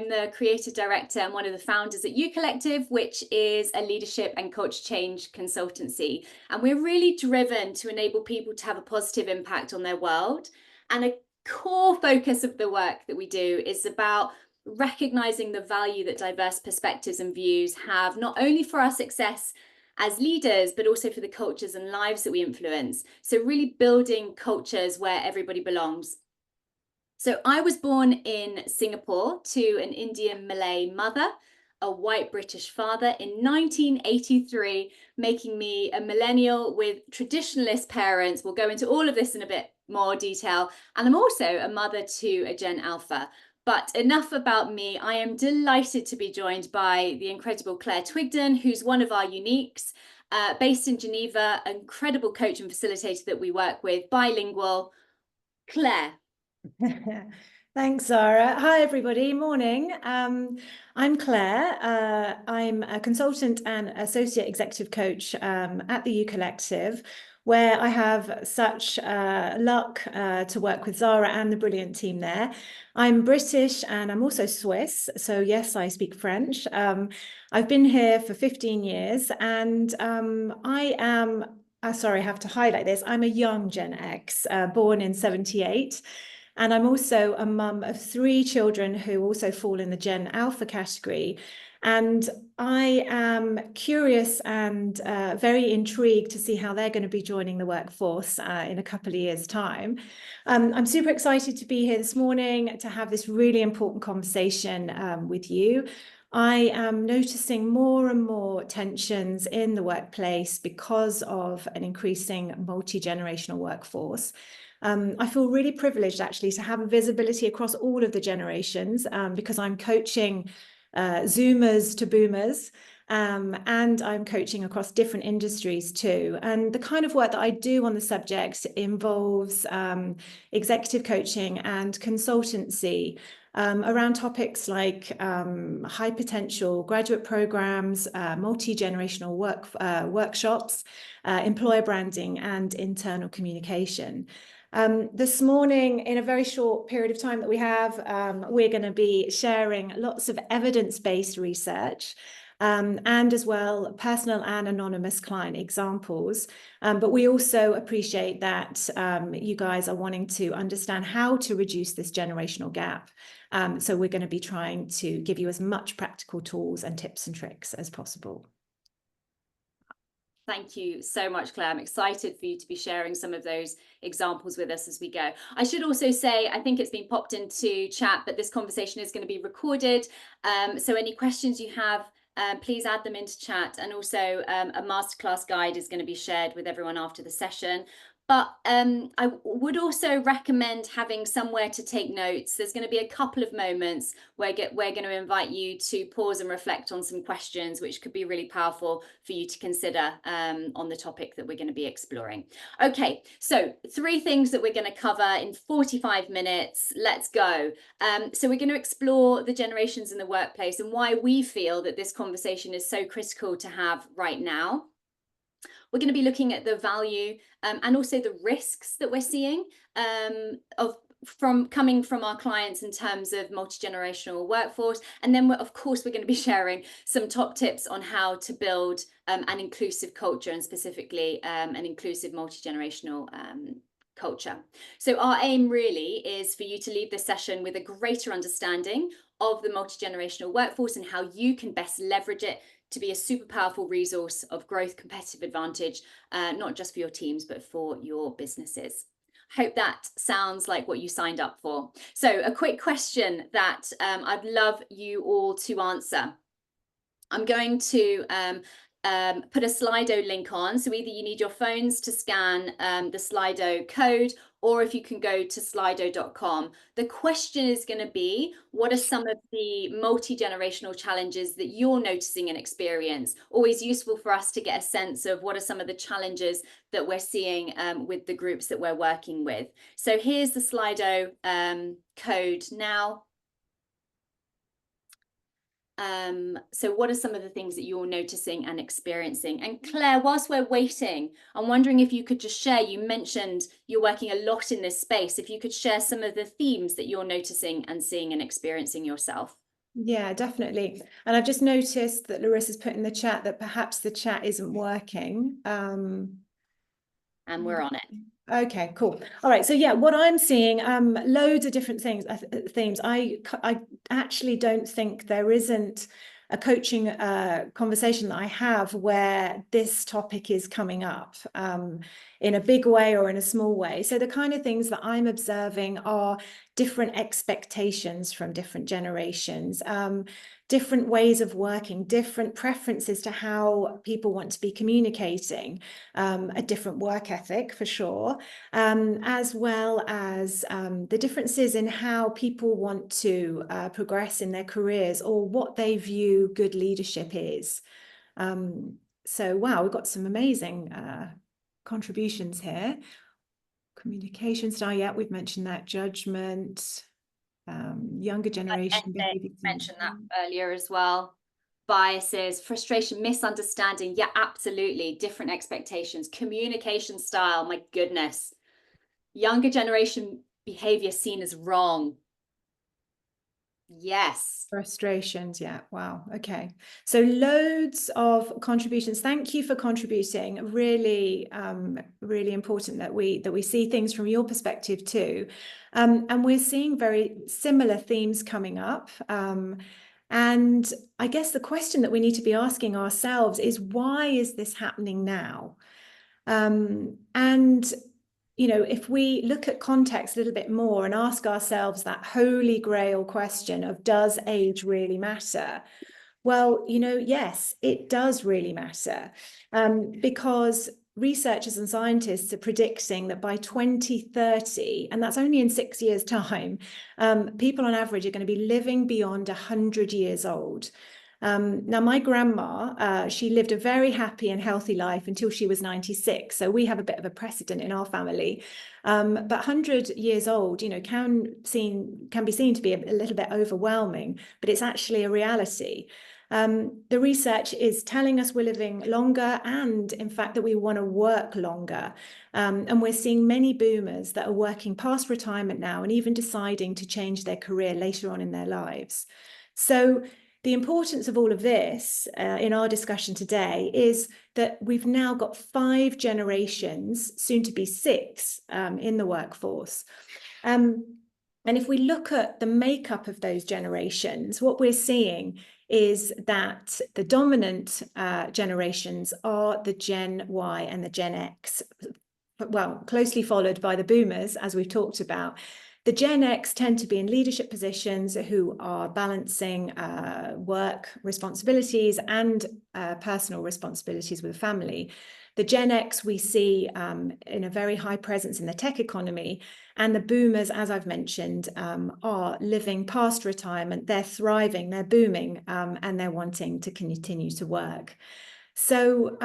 I'm the creative director and one of the founders at You Collective, which is a leadership and culture change consultancy. And we're really driven to enable people to have a positive impact on their world. And a core focus of the work that we do is about recognizing the value that diverse perspectives and views have, not only for our success as leaders, but also for the cultures and lives that we influence. So really building cultures where everybody belongs. So I was born in Singapore to an Indian Malay mother, a white British father in 1983, making me a millennial with traditionalist parents. We'll go into all of this in a bit more detail. And I'm also a mother to a Gen Alpha. But enough about me. I am delighted to be joined by the incredible Claire Twigden, who's one of our uniques, based in Geneva, an incredible coach and facilitator that we work with, bilingual. Claire. Thanks, Zara. Hi, everybody. Morning. I'm Claire. I'm a consultant and associate executive coach at the You Collective, where I have such luck to work with Zara and the brilliant team there. I'm British and I'm also Swiss. So yes, I speak French. I've been here for 15 years and I am, sorry, I have to highlight this. I'm a young Gen X, born in 78. And I'm also a mum of 3 children who also fall in the Gen Alpha category. And I am curious and very intrigued to see how they're going to be joining the workforce in a couple of years' time. I'm super excited to be here this morning to have this really important conversation with you. I am noticing more and more tensions in the workplace because of an increasing multi-generational workforce. I feel really privileged actually to have a visibility across all of the generations because I'm coaching Zoomers to Boomers and I'm coaching across different industries too. And the kind of work that I do on the subject involves executive coaching and consultancy around topics like high potential graduate programs, multi-generational workshops, employer branding and internal communication. This morning, in a very short period of time that we have, we're going to be sharing lots of evidence-based research and as well personal and anonymous client examples. But we also appreciate that you guys are wanting to understand how to reduce this generational gap. So we're going to be trying to give you as much practical tools and tips and tricks as possible. Thank you so much, Claire. I'm excited for you to be sharing some of those examples with us as we go. I should also say, I think it's been popped into chat, but this conversation is going to be recorded. So any questions you have, please add them into chat. And also a masterclass guide is going to be shared with everyone after the session. But I would also recommend having somewhere to take notes. There's going to be a couple of moments where we're going to invite you to pause and reflect on some questions, which could be really powerful for you to consider on the topic that we're going to be exploring. Okay, so 3 things that we're going to cover in 45 minutes. Let's go. So we're going to explore the generations in the workplace and why we feel that this conversation is so critical to have right now. We're going to be looking at the value and also the risks that we're seeing coming from our clients in terms of multi-generational workforce. And then, of course, we're going to be sharing some top tips on how to build an inclusive culture and specifically an inclusive multi-generational culture. So our aim really is for you to leave this session with a greater understanding of the multi-generational workforce and how you can best leverage it to be a super powerful resource of growth, competitive advantage, not just for your teams, but for your businesses. Hope that sounds like what you signed up for. So a quick question that I'd love you all to answer. I'm going to put a Slido link on. So either you need your phones to scan the Slido code, or if you can go to slido.com. The question is going to be, what are some of the multi-generational challenges that you're noticing and experience? Always useful for us to get a sense of what are some of the challenges that we're seeing with the groups that we're working with. So here's the Slido code now. So what are some of the things that you're noticing and experiencing? And Claire, whilst we're waiting, I'm wondering if you could just share, you mentioned you're working a lot in this space, if you could share some of the themes that you're noticing and seeing and experiencing yourself. Yeah, definitely. And I've just noticed that Larissa's put in the chat that perhaps the chat isn't working. And we're on it. Okay, cool. All right. So yeah, what I'm seeing, loads of different things, themes. I actually don't think there isn't a coaching conversation that I have where this topic is coming up in a big way or in a small way. So the kind of things that I'm observing are different expectations from different generations, different ways of working, different preferences to how people want to be communicating, a different work ethic for sure, as well as the differences in how people want to progress in their careers or what they view good leadership is. So, wow, we've got some amazing contributions here. Communication style, yeah, we've mentioned that. Judgment, younger generation behavior. Mentioned that earlier as well. Biases, frustration, misunderstanding. Yeah, absolutely. Different expectations, communication style. My goodness. Younger generation behavior seen as wrong. Yes. Frustrations, yeah. Wow. Okay. So loads of contributions. Thank you for contributing. Really, really important that we see things from your perspective too. And we're seeing very similar themes coming up. And I guess the question that we need to be asking ourselves is, why is this happening now? And you know, if we look at context a little bit more and ask ourselves that holy grail question of, does age really matter? Well, you know, yes, it does really matter, because researchers and scientists are predicting that by 2030, and that's only in 6 years' time, people on average are going to be living beyond 100 years old. Now, my grandma, she lived a very happy and healthy life until she was 96. So we have a bit of a precedent in our family. But 100 years old, you know, can be seen to be a little bit overwhelming, but it's actually a reality. The research is telling us we're living longer and, in fact, that we want to work longer. And we're seeing many boomers that are working past retirement now and even deciding to change their career later on in their lives. So the importance of all of this in our discussion today is that we've now got 5 generations, soon to be 6, in the workforce. And if we look at the makeup of those generations, what we're seeing is that the dominant generations are the Gen Y and the Gen X, well, closely followed by the boomers, as we've talked about. The Gen X tend to be in leadership positions who are balancing work responsibilities and personal responsibilities with family. The Gen X we see in a very high presence in the tech economy, and the boomers, as I've mentioned, are living past retirement. They're thriving, they're booming, and they're wanting to continue to work. So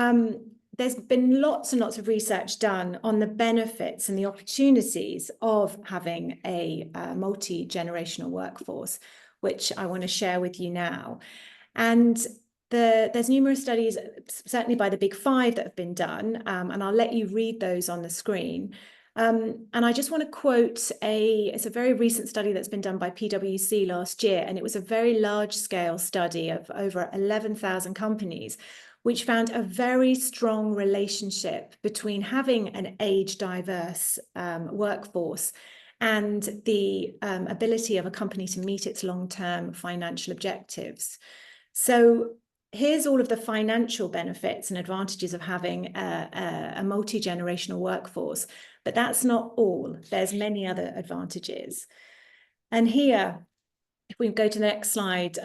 there's been lots and lots of research done on the benefits and the opportunities of having a multi-generational workforce, which I want to share with you now. And there's numerous studies, certainly by the Big Five, that have been done, and I'll let you read those on the screen. And I just want to quote it's a very recent study that's been done by PwC last year, and it was a very large-scale study of over 11,000 companies, which found a very strong relationship between having an age-diverse workforce and the ability of a company to meet its long-term financial objectives. So here's all of the financial benefits and advantages of having a multi-generational workforce, but that's not all. There's many other advantages. And here, if we go to the next slide,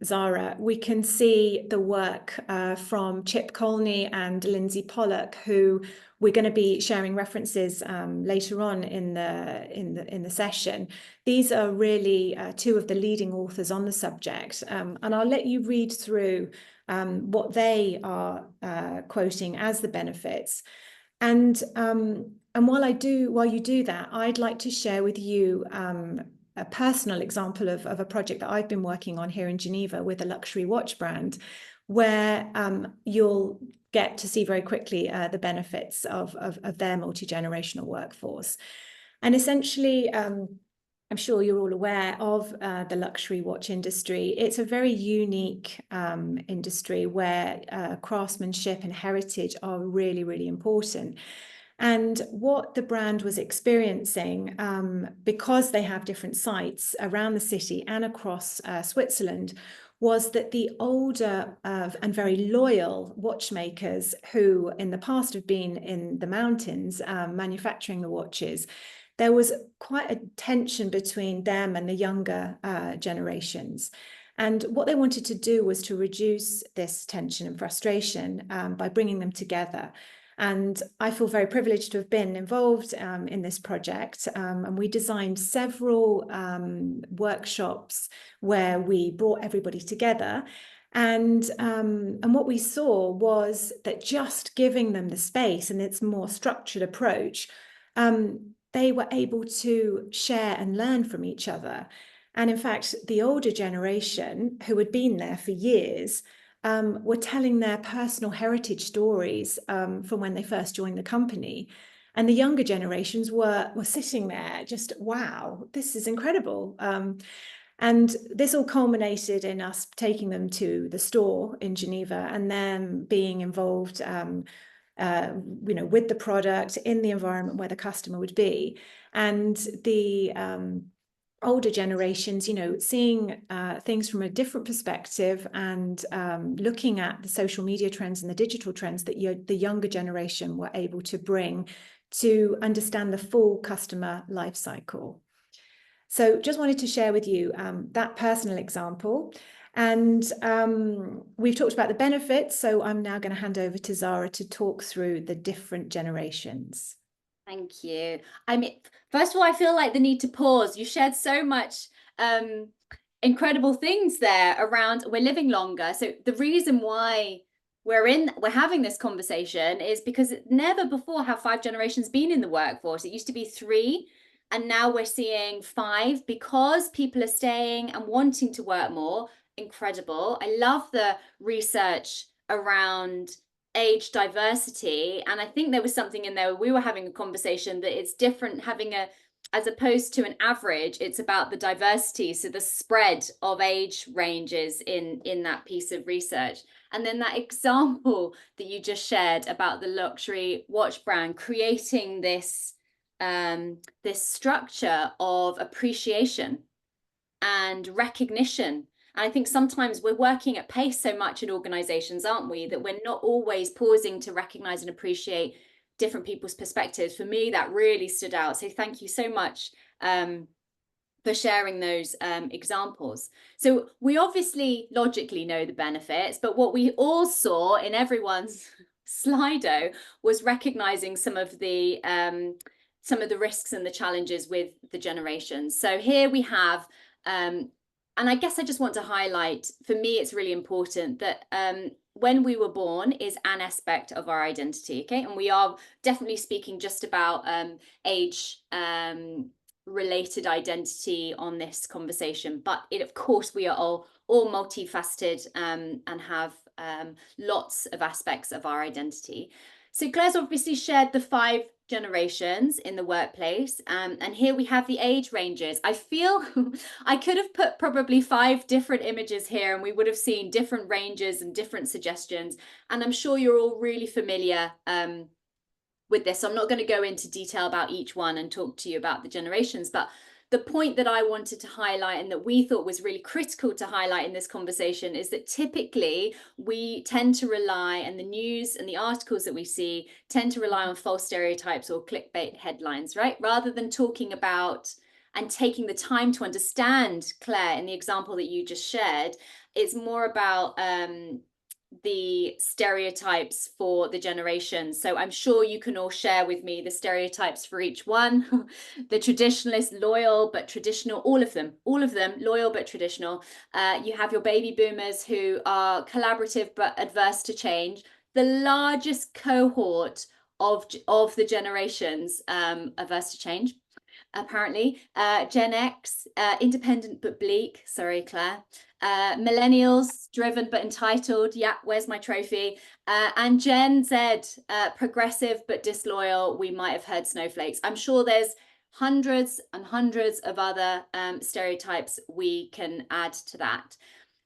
Zara, we can see the work from Chip Colney and Lindsay Pollock, who we're going to be sharing references later on in the session. These are really 2 of the leading authors on the subject, and I'll let you read through what they are quoting as the benefits. And while you do that, I'd like to share with you a personal example of a project that I've been working on here in Geneva with a luxury watch brand, where you'll get to see very quickly the benefits of their multi-generational workforce. And essentially, I'm sure you're all aware of the luxury watch industry. It's a very unique industry where craftsmanship and heritage are really, really important. And what the brand was experiencing, because they have different sites around the city and across Switzerland, was that the older and very loyal watchmakers who in the past have been in the mountains manufacturing the watches, there was quite a tension between them and the younger generations. And what they wanted to do was to reduce this tension and frustration by bringing them together. And I feel very privileged to have been involved in this project. And we designed several workshops where we brought everybody together. And what we saw was that just giving them the space and its more structured approach, they were able to share and learn from each other. And in fact, the older generation who had been there for years were telling their personal heritage stories from when they first joined the company. And the younger generations were sitting there just, wow, this is incredible. And this all culminated in us taking them to the store in Geneva and then being involved with the product in the environment where the customer would be. And the older generations, seeing things from a different perspective and looking at the social media trends and the digital trends that the younger generation were able to bring to understand the full customer life cycle. So just wanted to share with you that personal example. And we've talked about the benefits, so I'm now going to hand over to Zara to talk through the different generations. Thank you. I mean, first of all, I feel like the need to pause. You shared so much incredible things there around we're living longer. So the reason why we're having this conversation is because never before have 5 generations been in the workforce. It used to be 3. And now we're seeing 5 because people are staying and wanting to work more. Incredible. I love the research around age diversity. And I think there was something in there where we were having a conversation that it's different having as opposed to an average, it's about the diversity. So the spread of age ranges in that piece of research. And then that example that you just shared about the luxury watch brand creating this structure of appreciation and recognition. And I think sometimes we're working at pace so much in organizations, aren't we, that we're not always pausing to recognize and appreciate different people's perspectives. For me, that really stood out. So thank you so much for sharing those examples. So we obviously logically know the benefits, but what we all saw in everyone's Slido was recognizing some of the risks and the challenges with the generations. So here we have, and I guess I just want to highlight, for me, it's really important that when we were born is an aspect of our identity, okay? And we are definitely speaking just about age related identity on this conversation, but of course we are all multifaceted and have lots of aspects of our identity. So Claire's obviously shared the 5 generations in the workplace, and here we have the age ranges. I feel I could have put probably 5 different images here and we would have seen different ranges and different suggestions, and I'm sure you're all really familiar with this, so I'm not going to go into detail about each one and talk to you about the generations, but the point that I wanted to highlight and that we thought was really critical to highlight in this conversation is that typically we tend to rely, and the news and the articles that we see tend to rely on false stereotypes or clickbait headlines, right? Rather than talking about and taking the time to understand, Claire, in the example that you just shared, it's more about the stereotypes for the generations. So I'm sure you can all share with me the stereotypes for each one. The traditionalist, loyal but traditional, all of them, loyal but traditional. You have your baby boomers who are collaborative but adverse to change. The largest cohort of the generations averse to change, apparently. Gen X, independent but bleak. Sorry, Claire. Millennials, driven but entitled. Yeah, where's my trophy? And Gen Z, progressive but disloyal. We might have heard snowflakes. I'm sure there's hundreds and hundreds of other stereotypes we can add to that.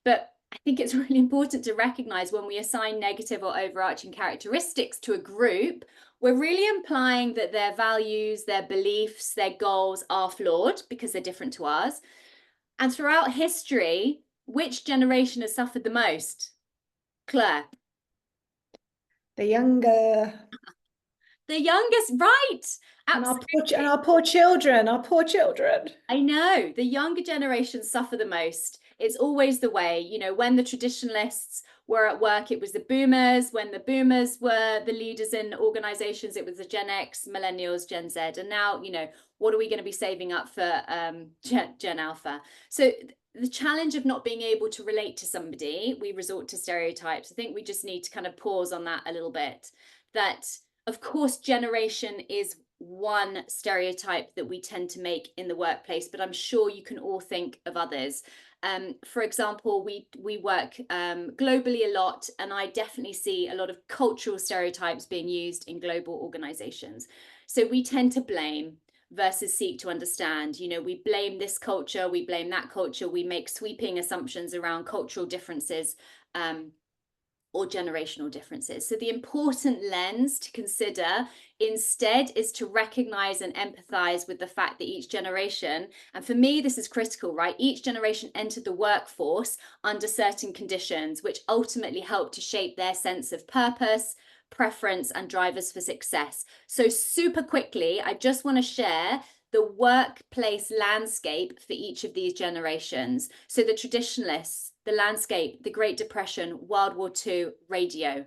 But I think it's really important to recognize when we assign negative or overarching characteristics to a group, we're really implying that their values, their beliefs, their goals are flawed because they're different to ours. And throughout history, which generation has suffered the most? Claire. The younger. The youngest, right? Absolutely. And our poor children, our poor children. I know the younger generations suffer the most. It's always the way, you know, when the traditionalists were at work, it was the boomers. When the boomers were the leaders in organizations, it was the Gen X, millennials, Gen Z. And now, you know, what are we going to be saving up for Gen Alpha? So the challenge of not being able to relate to somebody, we resort to stereotypes. I think we just need to kind of pause on that a little bit. That, of course, generation is one stereotype that we tend to make in the workplace, but I'm sure you can all think of others. For example, we work globally a lot, and I definitely see a lot of cultural stereotypes being used in global organizations. So we tend to blame versus seek to understand. You know, we blame this culture, we blame that culture, we make sweeping assumptions around cultural differences or generational differences. So the important lens to consider instead is to recognize and empathize with the fact that each generation, and for me, this is critical, right? Each generation entered the workforce under certain conditions, which ultimately help to shape their sense of purpose, preference, and drivers for success. So super quickly, I just want to share the workplace landscape for each of these generations. So the traditionalists, the landscape, the Great Depression, World War II, radio.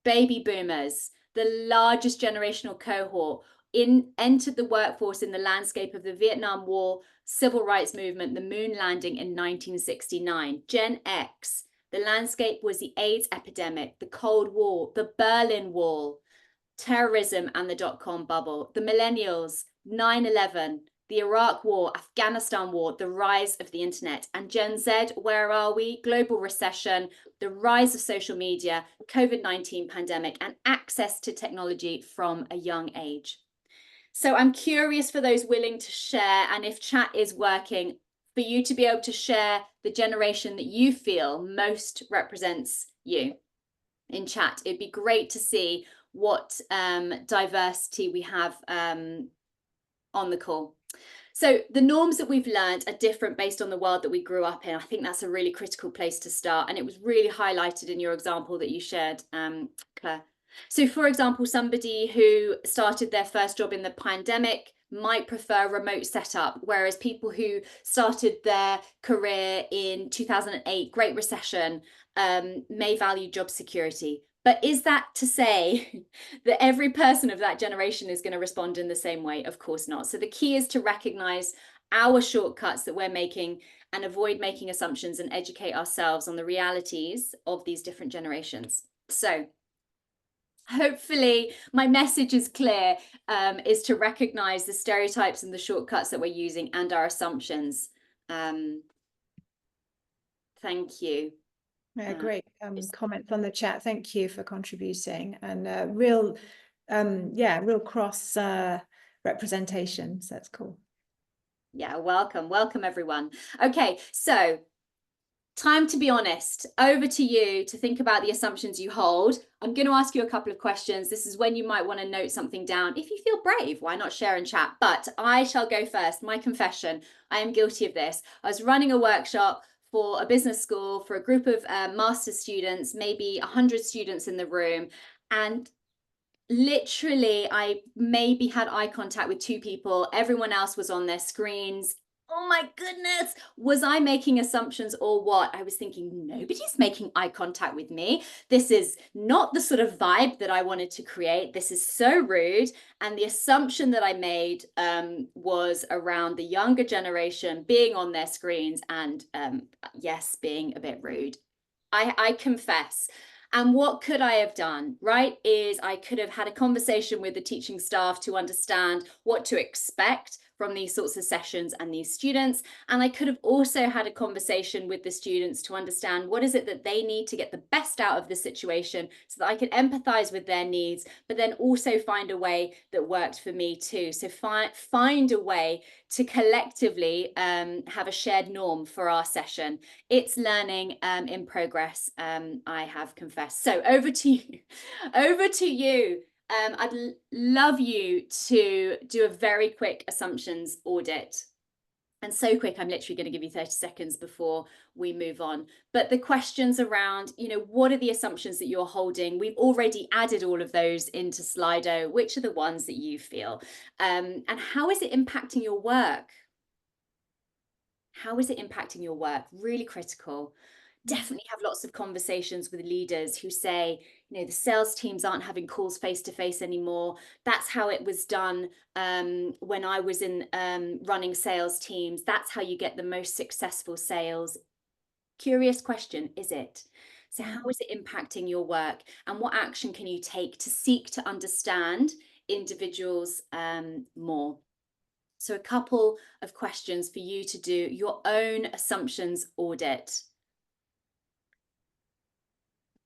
Baby boomers, the largest generational cohort, entered the workforce in the landscape of the Vietnam War, civil rights movement, the moon landing in 1969. Gen X, the landscape was the AIDS epidemic, the Cold War, the Berlin Wall, terrorism and the dot-com bubble. The millennials, 9/11, the Iraq War, Afghanistan War, the rise of the internet. And Gen Z, where are we? Global recession, the rise of social media, COVID-19 pandemic, and access to technology from a young age. So I'm curious for those willing to share, and if chat is working, for you to be able to share the generation that you feel most represents you in chat. It'd be great to see what diversity we have on the call. So the norms that we've learned are different based on the world that we grew up in. I think that's a really critical place to start. And it was really highlighted in your example that you shared, Claire. So for example, somebody who started their first job in the pandemic might prefer remote setup, whereas people who started their career in 2008, Great Recession, may value job security. But is that to say that every person of that generation is going to respond in the same way? Of course not. So the key is to recognize our shortcuts that we're making and avoid making assumptions and educate ourselves on the realities of these different generations. So hopefully my message is clear, is to recognize the stereotypes and the shortcuts that we're using and our assumptions. Thank you. Great comments on the chat. Thank you for contributing, and real cross representation. So that's cool. Yeah, welcome everyone. Okay, so time to be honest. Over to you to think about the assumptions you hold. I'm going to ask you a couple of questions. This is when you might want to note something down. If you feel brave, why not share and chat? But I shall go first. My confession, I am guilty of this. I was running a workshop for a business school for a group of master's students, maybe 100 students in the room. And literally, I maybe had eye contact with two people. Everyone else was on their screens. Oh my goodness, was I making assumptions or what? I was thinking, nobody's making eye contact with me. This is not the sort of vibe that I wanted to create. This is so rude. And the assumption that I made was around the younger generation being on their screens and yes, being a bit rude. I confess. And what could I have done, right, is I could have had a conversation with the teaching staff to understand what to expect from these sorts of sessions and these students. And I could have also had a conversation with the students to understand what is it that they need to get the best out of the situation, so that I could empathize with their needs, but then also find a way that worked for me too. So find a way to collectively have a shared norm for our session. It's learning in progress, I have confessed. So over to you. Over to you. I'd love you to do a very quick assumptions audit. And so quick, I'm literally going to give you 30 seconds before we move on. But the questions around, what are the assumptions that you're holding? We've already added all of those into Slido. Which are the ones that you feel? And how is it impacting your work? How is it impacting your work? Really critical. Definitely have lots of conversations with leaders who say, the sales teams aren't having calls face to face anymore. That's how it was done when I was in running sales teams. That's how you get the most successful sales. Curious question, is it? So how is it impacting your work? And what action can you take to seek to understand individuals more? So a couple of questions for you to do your own assumptions audit.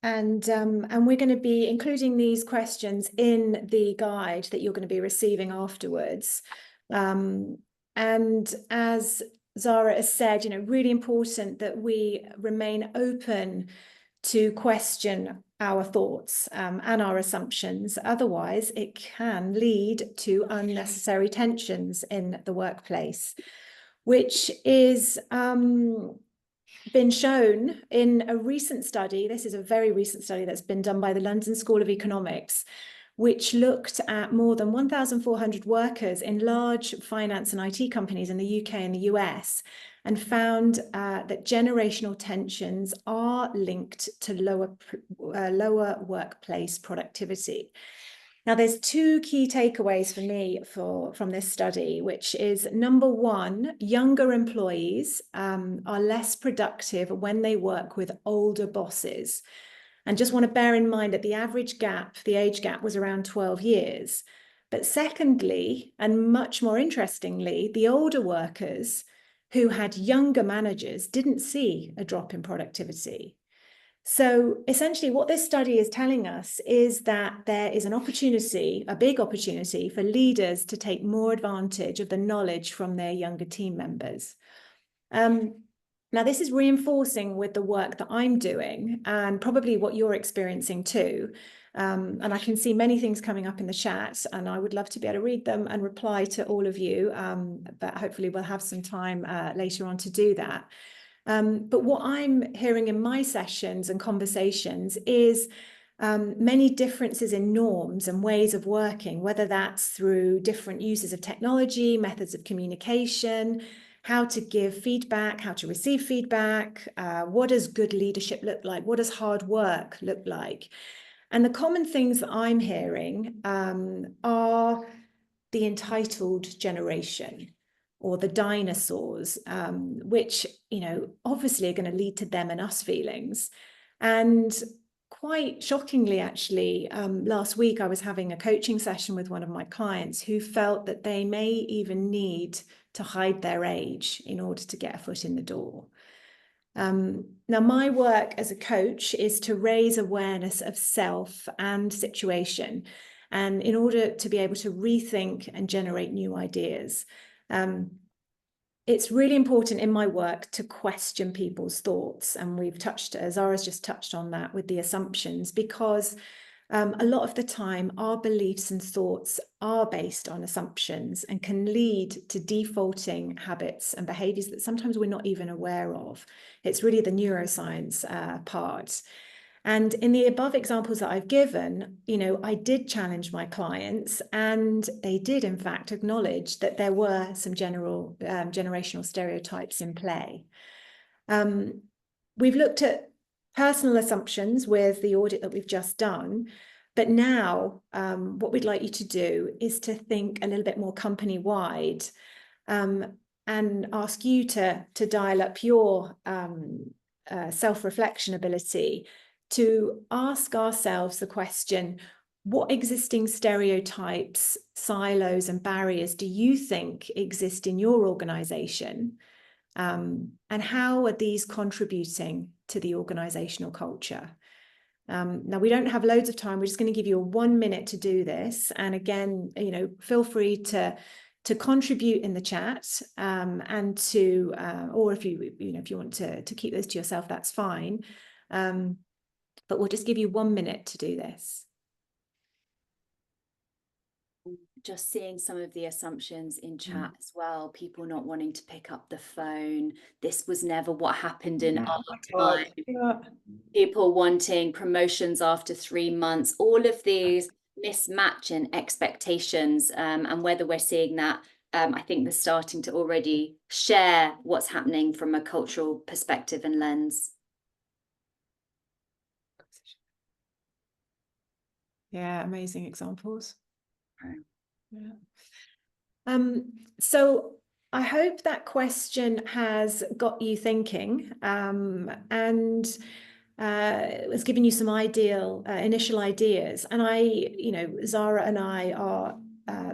And we're going to be including these questions in the guide that you're going to be receiving afterwards. And as Zara has said, really important that we remain open to question our thoughts and our assumptions. Otherwise, it can lead to unnecessary tensions in the workplace, which is been shown in a recent study. This is a very recent study that's been done by the London School of Economics, which looked at more than 1,400 workers in large finance and IT companies in the UK and the US, and found that generational tensions are linked to lower workplace productivity. Now, there's two key takeaways for me from this study, which is number one, younger employees are less productive when they work with older bosses. And just want to bear in mind that the age gap was around 12 years. But secondly, and much more interestingly, the older workers who had younger managers didn't see a drop in productivity. So essentially what this study is telling us is that there is an opportunity, a big opportunity for leaders to take more advantage of the knowledge from their younger team members. Now, this is reinforcing with the work that I'm doing and probably what you're experiencing too. And I can see many things coming up in the chat, and I would love to be able to read them and reply to all of you, but hopefully we'll have some time later on to do that. But what I'm hearing in my sessions and conversations is many differences in norms and ways of working, whether that's through different uses of technology, methods of communication, how to give feedback, how to receive feedback, what does good leadership look like, what does hard work look like? And the common things that I'm hearing are the entitled generation, or the dinosaurs, which, obviously are going to lead to them and us feelings. And quite shockingly, actually, last week I was having a coaching session with one of my clients who felt that they may even need to hide their age in order to get a foot in the door. Now, my work as a coach is to raise awareness of self and situation, and in order to be able to rethink and generate new ideas. It's really important in my work to question people's thoughts, and Zara's just touched on that with the assumptions, because a lot of the time our beliefs and thoughts are based on assumptions and can lead to defaulting habits and behaviors that sometimes we're not even aware of. It's really the neuroscience part. And in the above examples that I've given, I did challenge my clients, and they did, in fact, acknowledge that there were some generational stereotypes in play. We've looked at personal assumptions with the audit that we've just done, but now what we'd like you to do is to think a little bit more company-wide, and ask you to dial up your self-reflection ability to ask ourselves the question, what existing stereotypes, silos, and barriers do you think exist in your organization? And how are these contributing to the organizational culture? Now, we don't have loads of time. We're just going to give you a 1 minute to do this. And again, feel free to contribute in the chat, and to, or if you want to keep those to yourself, that's fine. But we'll just give you 1 minute to do this. Just seeing some of the assumptions in chat as well. People not wanting to pick up the phone. This was never what happened in our time. Yeah. People wanting promotions after 3 months. All of these mismatch in expectations, and whether we're seeing that, I think they're starting to already share what's happening from a cultural perspective and lens. Yeah, amazing examples. Right. Yeah. So I hope that question has got you thinking, and has given you some initial ideas. And Zara and I are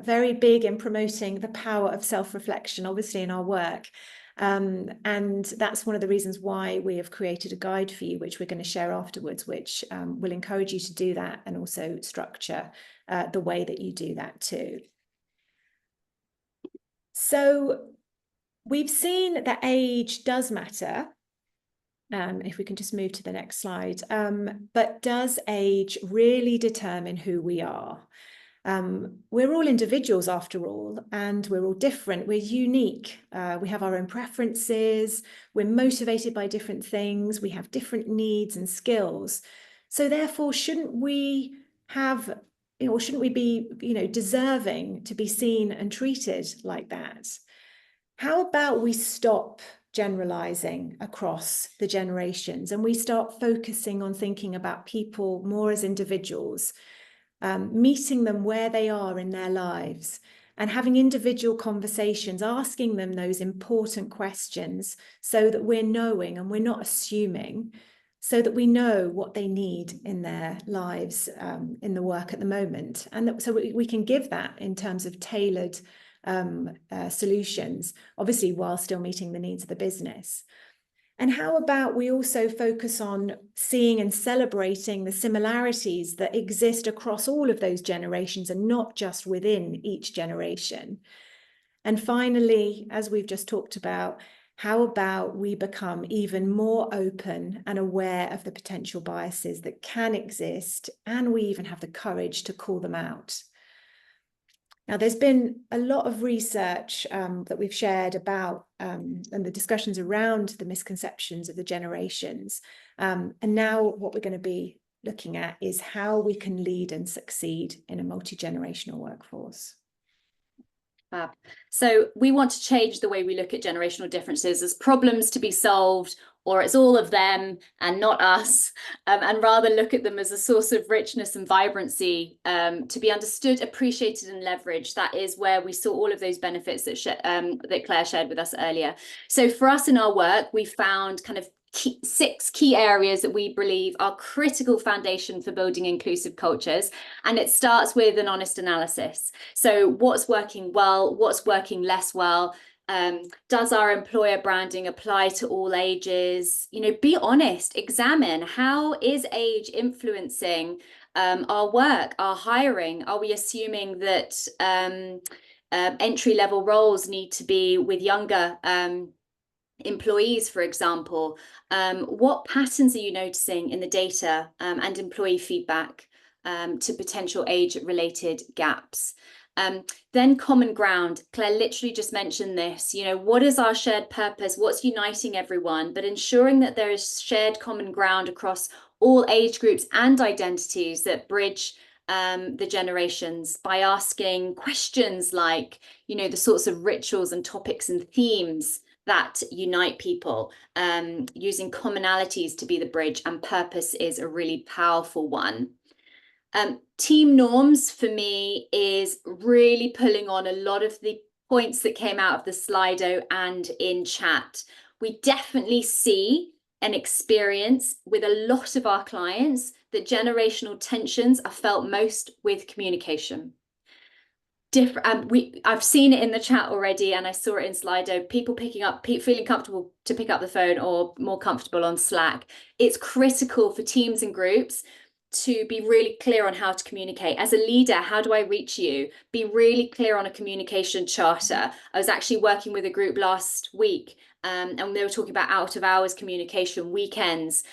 very big in promoting the power of self-reflection, obviously, in our work. And that's one of the reasons why we have created a guide for you, which we're going to share afterwards, which will encourage you to do that and also structure the way that you do that too. So we've seen that age does matter. If we can just move to the next slide. But does age really determine who we are? We're all individuals after all, and we're all different. We're unique. We have our own preferences. We're motivated by different things. We have different needs and skills. So therefore, shouldn't we be, deserving to be seen and treated like that? How about we stop generalizing across the generations and we start focusing on thinking about people more as individuals, meeting them where they are in their lives and having individual conversations, asking them those important questions so that we're knowing and we're not assuming, so that we know what they need in their lives, in the work at the moment. And so we can give that in terms of tailored solutions, obviously, while still meeting the needs of the business. And how about we also focus on seeing and celebrating the similarities that exist across all of those generations and not just within each generation? And finally, as we've just talked about, how about we become even more open and aware of the potential biases that can exist, and we even have the courage to call them out? Now, there's been a lot of research that we've shared about and the discussions around the misconceptions of the generations. And now what we're going to be looking at is how we can lead and succeed in a multi-generational workforce. So we want to change the way we look at generational differences as problems to be solved, or it's all of them and not us, and rather look at them as a source of richness and vibrancy, to be understood, appreciated, and leveraged. That is where we saw all of those benefits that Claire shared with us earlier. So for us in our work, we found kind of 6 key areas that we believe are critical foundation for building inclusive cultures. And it starts with an honest analysis. So what's working well, what's working less well? Does our employer branding apply to all ages? Be honest, examine how is age influencing our work, our hiring? Are we assuming that entry-level roles need to be with younger employees, for example? What patterns are you noticing in the data and employee feedback to potential age-related gaps? Then common ground. Claire literally just mentioned this. What is our shared purpose? What's uniting everyone? But ensuring that there is shared common ground across all age groups and identities that bridge the generations by asking questions like, the sorts of rituals and topics and themes that unite people, using commonalities to be the bridge, and purpose is a really powerful one. Team norms for me is really pulling on a lot of the points that came out of the Slido and in chat. We definitely see an experience with a lot of our clients that generational tensions are felt most with communication. I've seen it in the chat already, and I saw it in Slido, people feeling comfortable to pick up the phone or more comfortable on Slack. It's critical for teams and groups to be really clear on how to communicate. As a leader, how do I reach you? Be really clear on a communication charter. I was actually working with a group last week, and they were talking about out of hours communication, weekends,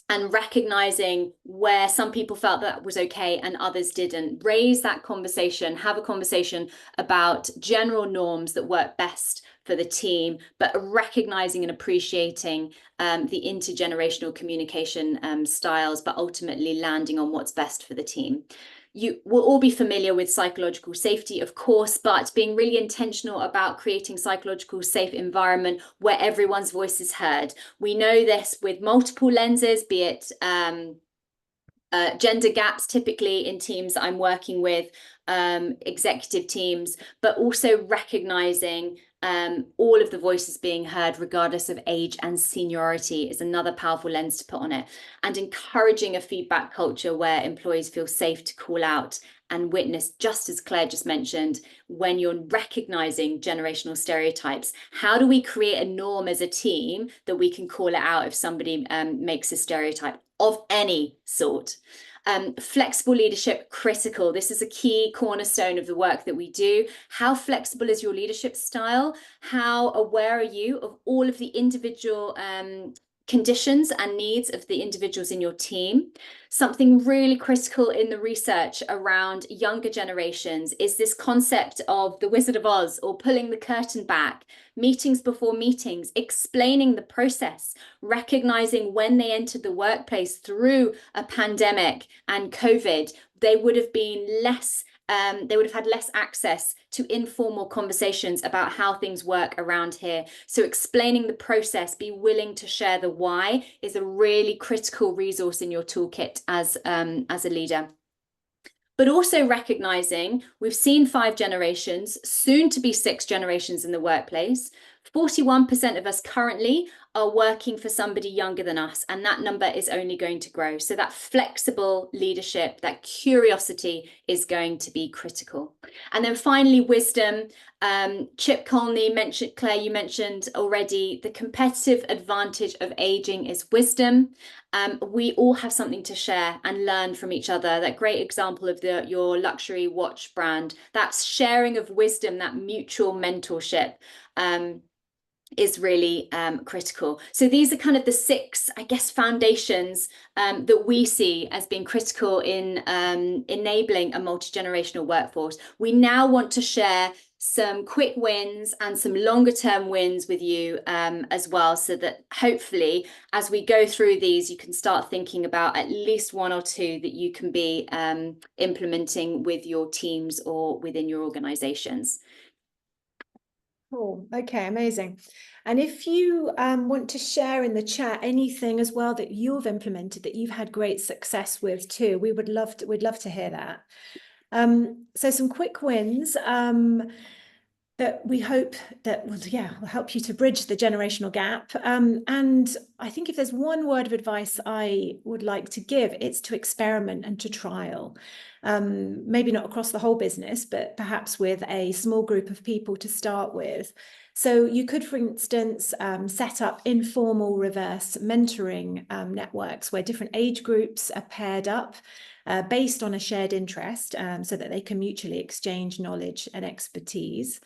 and recognizing where some people felt that was okay and others didn't. Raise that conversation, have a conversation about general norms that work best for the team, but recognizing and appreciating the intergenerational communication styles, but ultimately landing on what's best for the team. You will all be familiar with psychological safety, of course, but being really intentional about creating psychological safe environment where everyone's voice is heard. We know this with multiple lenses, be it gender gaps, typically in teams that I'm working with, executive teams, but also recognizing all of the voices being heard, regardless of age and seniority, is another powerful lens to put on it. And encouraging a feedback culture where employees feel safe to call out and witness, just as Claire just mentioned, when you're recognizing generational stereotypes. How do we create a norm as a team that we can call it out if somebody makes a stereotype of any sort? Flexible leadership, critical. This is a key cornerstone of the work that we do. How flexible is your leadership style? How aware are you of all of the individual conditions and needs of the individuals in your team? Something really critical in the research around younger generations is this concept of the Wizard of Oz, or pulling the curtain back, meetings before meetings, explaining the process, recognizing when they entered the workplace through a pandemic and COVID, they would have had less access to informal conversations about how things work around here. So explaining the process, be willing to share the why, is a really critical resource in your toolkit as a leader. But also recognizing we've seen 5 generations, soon to be 6 generations in the workplace. 41% of us currently are working for somebody younger than us, and that number is only going to grow. So that flexible leadership, that curiosity is going to be critical. And then finally, wisdom. Chip Conley mentioned, Claire, you mentioned already, the competitive advantage of aging is wisdom. We all have something to share and learn from each other. That great example of your luxury watch brand, that sharing of wisdom, that mutual mentorship, is really critical. So these are kind of the 6, I guess, foundations that we see as being critical in enabling a multi-generational workforce. We now want to share some quick wins and some longer term wins with you as well, so that hopefully as we go through these, you can start thinking about at least 1 or 2 that you can be implementing with your teams or within your organizations. Cool. Okay, amazing. And if you want to share in the chat anything as well that you've implemented that you've had great success with too, we'd love to hear that. So some quick wins that we hope that will help you to bridge the generational gap. And I think if there's one word of advice I would like to give, it's to experiment and to trial. Maybe not across the whole business, but perhaps with a small group of people to start with. So you could, for instance, set up informal reverse mentoring networks where different age groups are paired up based on a shared interest, so that they can mutually exchange knowledge and expertise.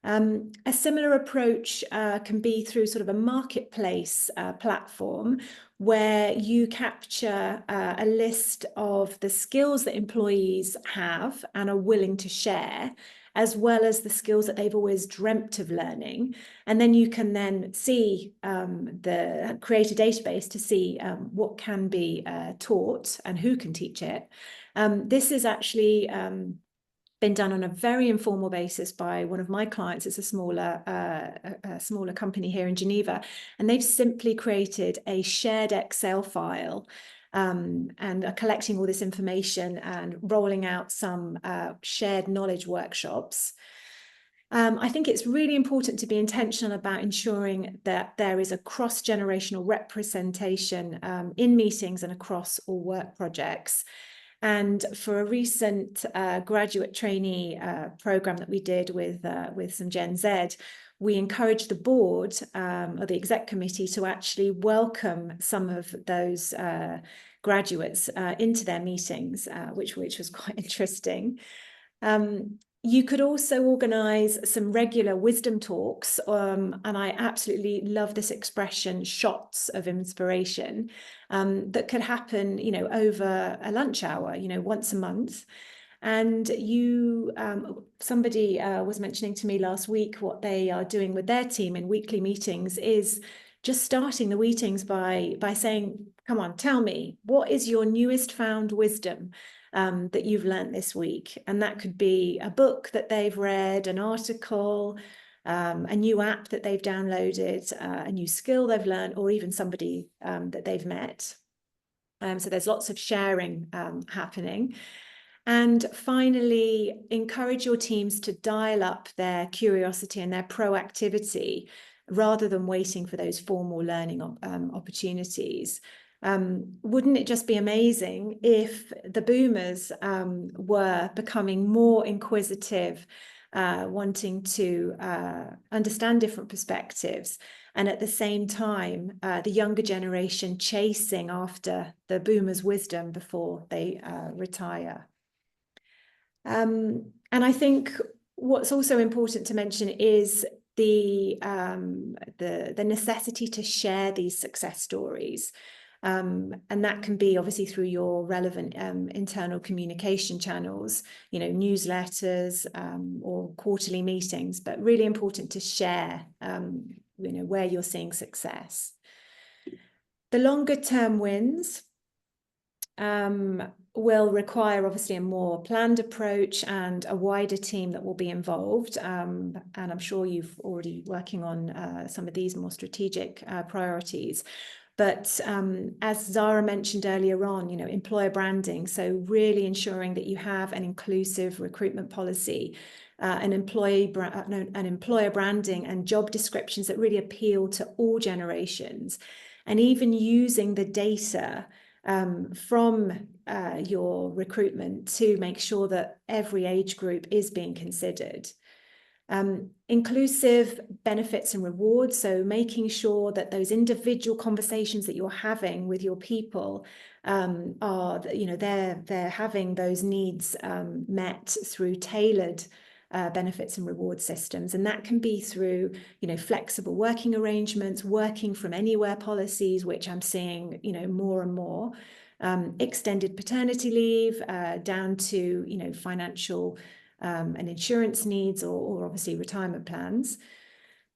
A similar approach can be through sort of a marketplace platform where you capture a list of the skills that employees have and are willing to share, as well as the skills that they've always dreamt of learning. And then you can then see create a database to see what can be taught and who can teach it. This is actually been done on a very informal basis by one of my clients. It's a smaller company here in Geneva, and they've simply created a shared Excel file and are collecting all this information and rolling out some shared knowledge workshops. I think it's really important to be intentional about ensuring that there is a cross-generational representation in meetings and across all work projects. And for a recent graduate trainee program that we did with some Gen Z, we encouraged the board or the exec committee to actually welcome some of those graduates into their meetings, which was quite interesting. You could also organise some regular wisdom talks, and I absolutely love this expression, shots of inspiration, that could happen, over a lunch hour, once a month. And somebody was mentioning to me last week what they are doing with their team in weekly meetings is just starting the meetings by saying, come on, tell me, what is your newest found wisdom that you've learned this week? And that could be a book that they've read, an article, a new app that they've downloaded, a new skill they've learned, or even somebody that they've met. So there's lots of sharing happening. And finally, encourage your teams to dial up their curiosity and their proactivity rather than waiting for those formal learning opportunities. Wouldn't it just be amazing if the boomers were becoming more inquisitive, wanting to understand different perspectives, and at the same time, the younger generation chasing after the boomers' wisdom before they retire? And I think what's also important to mention is the necessity to share these success stories. And that can be obviously through your relevant internal communication channels, newsletters or quarterly meetings, but really important to share, where you're seeing success. The longer term wins will require obviously a more planned approach and a wider team that will be involved. And I'm sure you've already working on some of these more strategic priorities. But as Zara mentioned earlier on, employer branding. So really ensuring that you have an inclusive recruitment policy, an employer branding and job descriptions that really appeal to all generations, and even using the data from your recruitment to make sure that every age group is being considered. Inclusive benefits and rewards, so making sure that those individual conversations that you're having with your people are, they're having those needs met through tailored benefits and reward systems. And that can be through, flexible working arrangements, working from anywhere policies, which I'm seeing, more and more, extended paternity leave, down to, financial and insurance needs, or obviously retirement plans.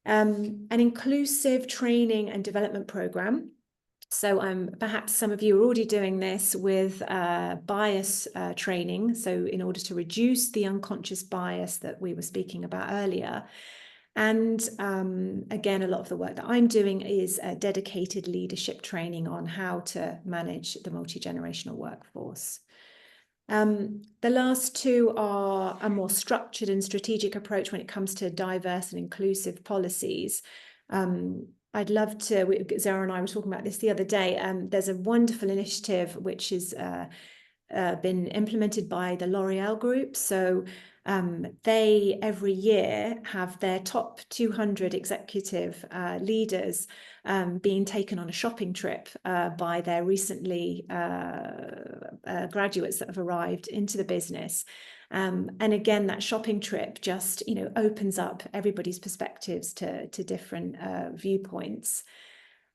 An inclusive training and development program. So perhaps some of you are already doing this with bias training. So in order to reduce the unconscious bias that we were speaking about earlier. And again, a lot of the work that I'm doing is dedicated leadership training on how to manage the multi-generational workforce. The last two are a more structured and strategic approach when it comes to diverse and inclusive policies. I'd love to, Zara and I were talking about this the other day, there's a wonderful initiative which has been implemented by the L'Oreal Group. So they every year have their top 200 executive leaders being taken on a shopping trip by their recently graduates that have arrived into the business. And again, that shopping trip just, opens up everybody's perspectives to different viewpoints.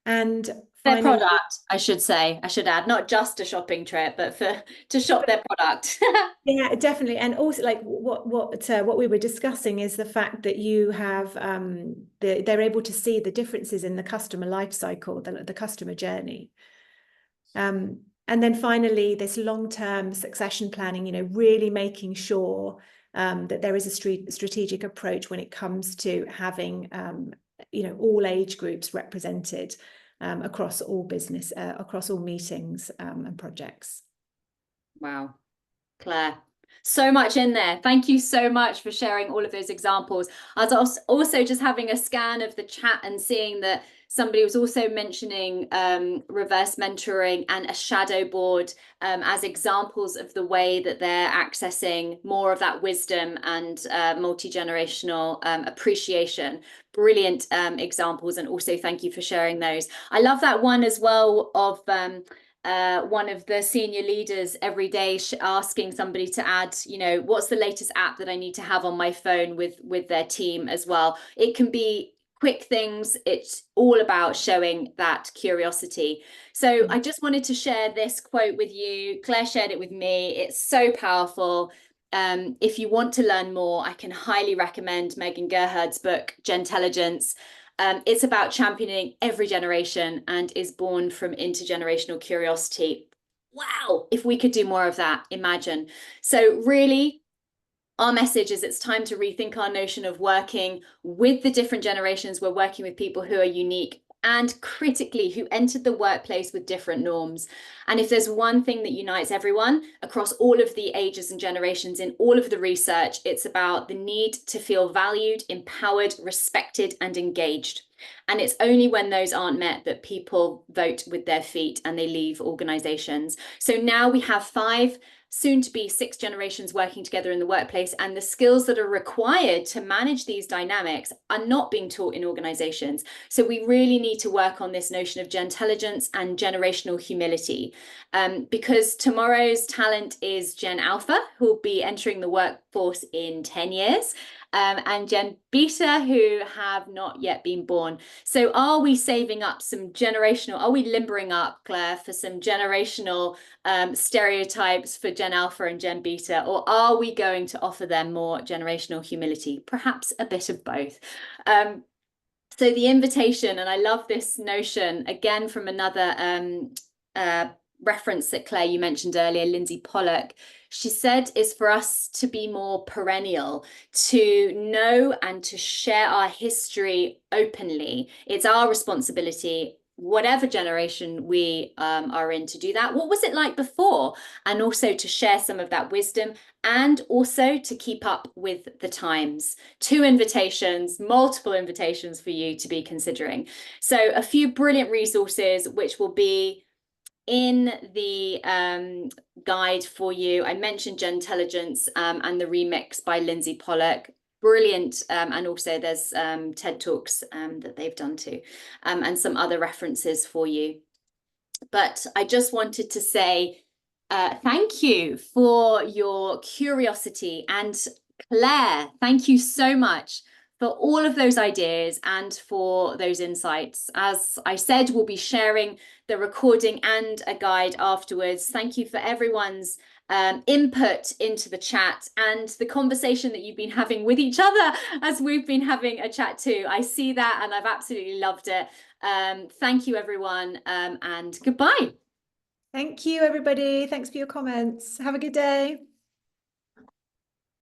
And their product, I should add, not just a shopping trip, but to shop their product. Yeah, definitely. And also, like what we were discussing is the fact that you have they're able to see the differences in the customer life cycle, the customer journey. And then finally, this long-term succession planning, really making sure that there is a strategic approach when it comes to having all age groups represented across all business, across all meetings and projects. Wow. Claire, So much in there. Thank you so much for sharing all of those examples. I was also just having a scan of the chat and seeing that somebody was also mentioning reverse mentoring and a shadow board as examples of the way that they're accessing more of that wisdom and multi-generational appreciation. Brilliant examples. And also thank you for sharing those. I love that one as well of one of the senior leaders every day asking somebody to add, what's the latest app that I need to have on my phone with their team as well. It can be quick things. It's all about showing that curiosity. So I just wanted to share this quote with you. Claire shared it with me. It's so powerful. If you want to learn more, I can highly recommend Megan Gerhard's book, Gentelligence. It's about championing every generation and is born from intergenerational curiosity. Wow, if we could do more of that, imagine. So, really, our message is it's time to rethink our notion of working with the different generations. We're working with people who are unique and critically who entered the workplace with different norms. And if there's one thing that unites everyone across all of the ages and generations in all of the research, it's about the need to feel valued, empowered, respected, and engaged. And it's only when those aren't met that people vote with their feet and they leave organizations. So now we have 5, soon to be 6 generations working together in the workplace, and the skills that are required to manage these dynamics are not being taught in organizations. So we really need to work on this notion of gentelligence and generational humility, because tomorrow's talent is Gen Alpha, who will be entering the workforce in 10 years. And Gen Beta, who have not yet been born. So are we saving up some generational, are we limbering up, Claire, for some generational stereotypes for Gen Alpha and Gen Beta, or are we going to offer them more generational humility? Perhaps a bit of both. So the invitation, and I love this notion, again, from another reference that Claire, you mentioned earlier, Lindsay Pollock, she said is for us to be more perennial, to know and to share our history openly. It's our responsibility, whatever generation we are in, to do that. What was it like before? And also to share some of that wisdom and also to keep up with the times. 2 invitations, multiple invitations for you to be considering. So a few brilliant resources, which will be in the guide for you. I mentioned Gentelligence and the remix by Lindsay Pollock. Brilliant. And also there's TED Talks that they've done too, and some other references for you. But I just wanted to say thank you for your curiosity. And Claire, thank you so much for all of those ideas and for those insights. As I said, we'll be sharing the recording and a guide afterwards. Thank you for everyone's input into the chat and the conversation that you've been having with each other as we've been having a chat too. I see that and I've absolutely loved it. Thank you, everyone, and goodbye. Thank you, everybody. Thanks for your comments. Have a good day.